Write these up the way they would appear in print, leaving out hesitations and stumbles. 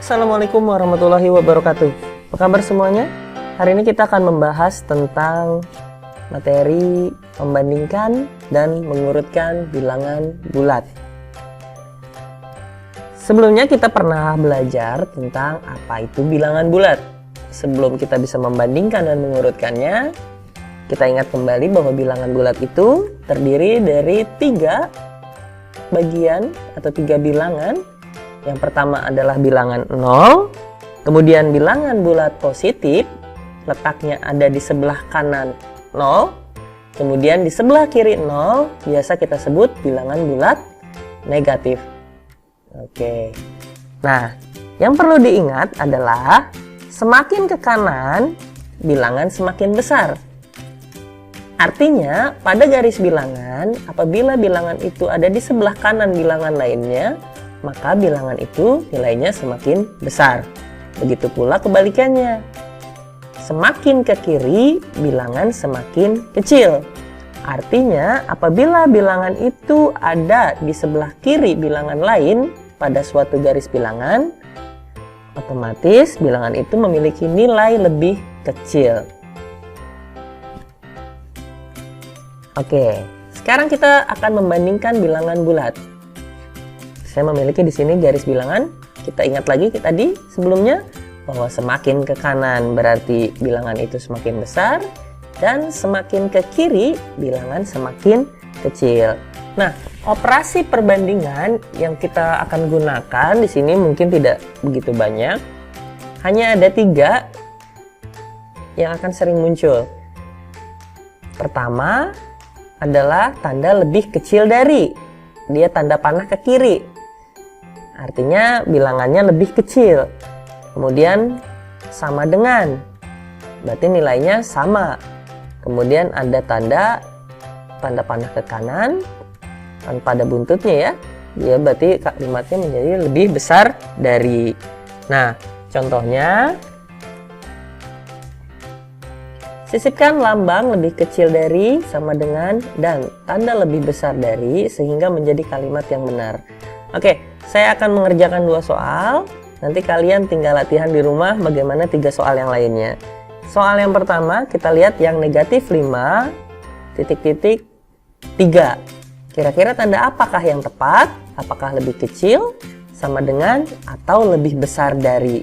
Assalamualaikum warahmatullahi wabarakatuh. Apa kabar semuanya? Hari ini kita akan membahas tentang materi membandingkan dan mengurutkan bilangan bulat. Sebelumnya kita pernah belajar tentang apa itu bilangan bulat. Sebelum kita bisa membandingkan dan mengurutkannya, kita ingat kembali bahwa bilangan bulat itu terdiri dari 3 bagian atau 3 bilangan. Yang pertama adalah bilangan 0, kemudian bilangan bulat positif, letaknya ada di sebelah kanan 0, kemudian di sebelah kiri 0, biasa kita sebut bilangan bulat negatif. Oke. Nah, yang perlu diingat adalah semakin ke kanan, bilangan semakin besar. Artinya, pada garis bilangan, apabila bilangan itu ada di sebelah kanan bilangan lainnya, maka bilangan itu nilainya semakin besar. Begitu pula kebalikannya. Semakin ke kiri, bilangan semakin kecil. Artinya, apabila bilangan itu ada di sebelah kiri bilangan lain pada suatu garis bilangan, otomatis bilangan itu memiliki nilai lebih kecil. Oke, sekarang kita akan membandingkan bilangan bulat. Saya memiliki di sini garis bilangan. Kita ingat lagi tadi sebelumnya bahwa semakin ke kanan berarti bilangan itu semakin besar dan semakin ke kiri bilangan semakin kecil. Nah, operasi perbandingan yang kita akan gunakan di sini mungkin tidak begitu banyak. Hanya ada 3 yang akan sering muncul. Pertama adalah tanda lebih kecil dari. Dia tanda panah ke kiri. Artinya bilangannya lebih kecil. Kemudian sama dengan. Berarti nilainya sama. Kemudian ada tanda panah ke kanan tanpa ada buntutnya ya. Dia berarti kalimatnya menjadi lebih besar dari. Nah, contohnya sisipkan lambang lebih kecil dari sama dengan dan tanda lebih besar dari sehingga menjadi kalimat yang benar. Oke, saya akan mengerjakan 2 soal. Nanti kalian tinggal latihan di rumah bagaimana 3 soal yang lainnya. Soal yang pertama kita lihat yang negatif 5 titik-titik 3. Kira-kira tanda apakah yang tepat? Apakah lebih kecil, sama dengan, atau lebih besar dari?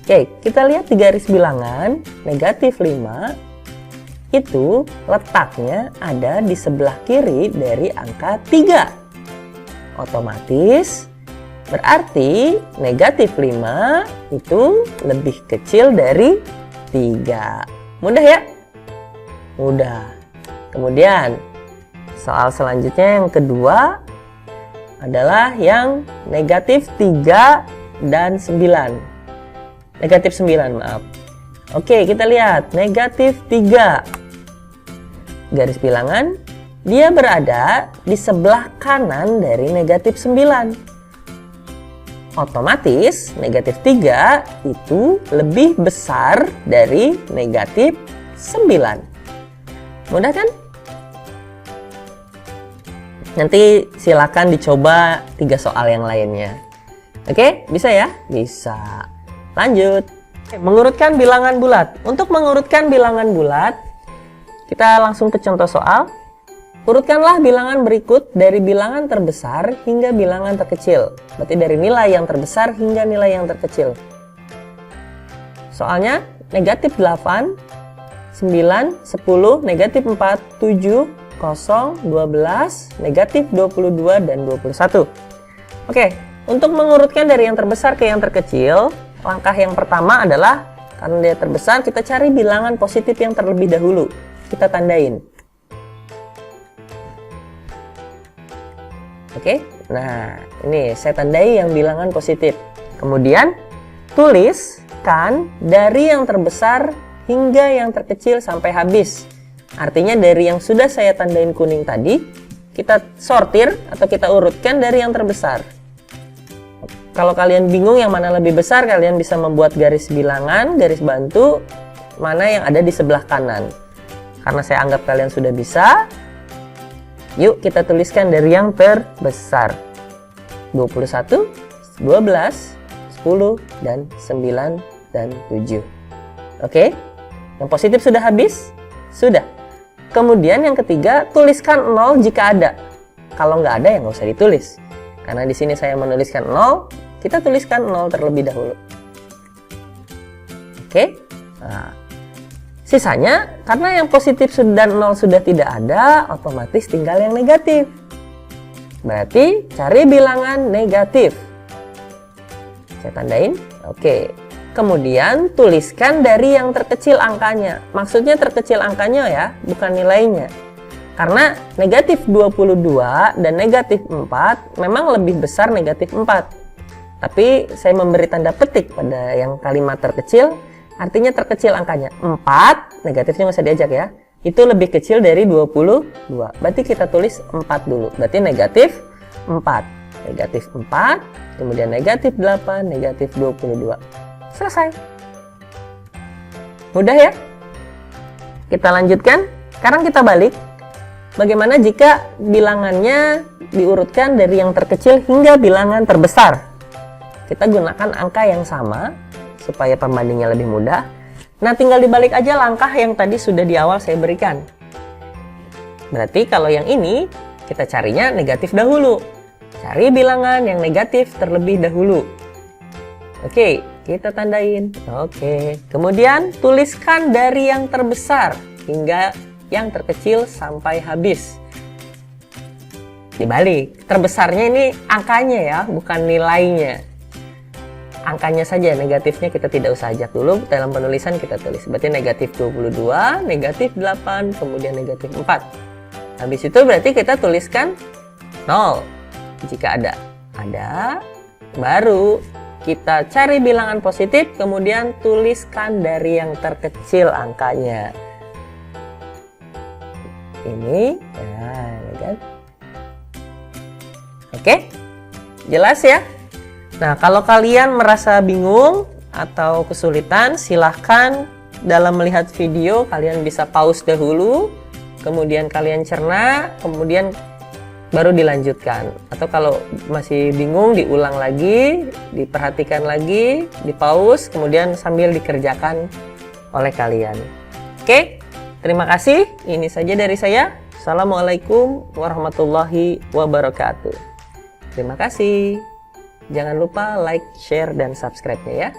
Oke, kita lihat di garis bilangan negatif 5 itu letaknya ada di sebelah kiri dari angka 3. Otomatis berarti negatif 5 itu lebih kecil dari 3. Mudah ya? Mudah. Kemudian soal selanjutnya yang kedua adalah yang negatif 3 dan 9. Negatif 9, maaf. Oke, kita lihat negatif 3. Garis bilangan, dia berada di sebelah kanan dari negatif 9. Otomatis negatif 3 itu lebih besar dari negatif 9. Mudah kan? Nanti silakan dicoba 3 soal yang lainnya. Oke, bisa ya? Bisa. Lanjut. Mengurutkan bilangan bulat. Untuk mengurutkan bilangan bulat, kita langsung ke contoh soal. Urutkanlah bilangan berikut dari bilangan terbesar hingga bilangan terkecil. Berarti dari nilai yang terbesar hingga nilai yang terkecil. Soalnya negatif 8, 9, 10, negatif 4, 7, 0, 12, negatif 22, dan 21. Oke, untuk mengurutkan dari yang terbesar ke yang terkecil, langkah yang pertama adalah karena dia terbesar, kita cari bilangan positif yang terlebih dahulu. Kita tandain. Oke, nah ini saya tandai yang bilangan positif. Kemudian tuliskan dari yang terbesar hingga yang terkecil sampai habis. Artinya dari yang sudah saya tandain kuning tadi, kita sortir atau kita urutkan dari yang terbesar. Kalau kalian bingung yang mana lebih besar, kalian bisa membuat garis bilangan, garis bantu, mana yang ada di sebelah kanan. Karena saya anggap kalian sudah bisa, yuk kita tuliskan dari yang terbesar. 21, 12, 10, dan 9, dan 7. Oke, yang positif sudah habis? Sudah. Kemudian yang ketiga, tuliskan 0 jika ada. Kalau nggak ada ya nggak usah ditulis. Karena di sini saya menuliskan 0, kita tuliskan 0 terlebih dahulu. Oke, nah, sisanya karena yang positif dan 0 sudah tidak ada, otomatis tinggal yang negatif. Berarti cari bilangan negatif. Saya tandain. Oke. Kemudian tuliskan dari yang terkecil angkanya. Maksudnya terkecil angkanya ya, bukan nilainya. Karena negatif 22 dan negatif 4 memang lebih besar negatif 4. Tapi saya memberi tanda petik pada yang kalimat terkecil, artinya terkecil angkanya. 4, negatifnya nggak usah diajak ya. Itu lebih kecil dari 22. Berarti kita tulis 4 dulu. Berarti negatif 4. Negatif 4, kemudian negatif 8, negatif 22. Selesai. Mudah ya? Kita lanjutkan. Sekarang kita balik. Bagaimana jika bilangannya diurutkan dari yang terkecil hingga bilangan terbesar? Kita gunakan angka yang sama supaya pembandingnya lebih mudah. Nah, tinggal dibalik aja langkah yang tadi sudah di awal saya berikan. Berarti kalau yang ini, kita carinya negatif dahulu. Cari bilangan yang negatif terlebih dahulu. Oke, kita tandain. Oke, kemudian tuliskan dari yang terbesar hingga yang terkecil sampai habis. Dibalik, terbesarnya ini angkanya ya, bukan nilainya. Angkanya saja, negatifnya kita tidak usah ajak dulu, dalam penulisan kita tulis. Berarti negatif 22, negatif 8, kemudian negatif 4. Habis itu berarti kita tuliskan 0 jika ada. Ada, baru kita cari bilangan positif, kemudian tuliskan dari yang terkecil angkanya. Ini, nah, kan? Oke, jelas ya? Nah, kalau kalian merasa bingung atau kesulitan, silahkan dalam melihat video kalian bisa pause dahulu, kemudian kalian cerna, kemudian baru dilanjutkan. Atau kalau masih bingung, diulang lagi, diperhatikan lagi, di pause, kemudian sambil dikerjakan oleh kalian. Oke, terima kasih. Ini saja dari saya. Assalamualaikum warahmatullahi wabarakatuh. Terima kasih. Jangan lupa like, share, dan subscribe-nya ya.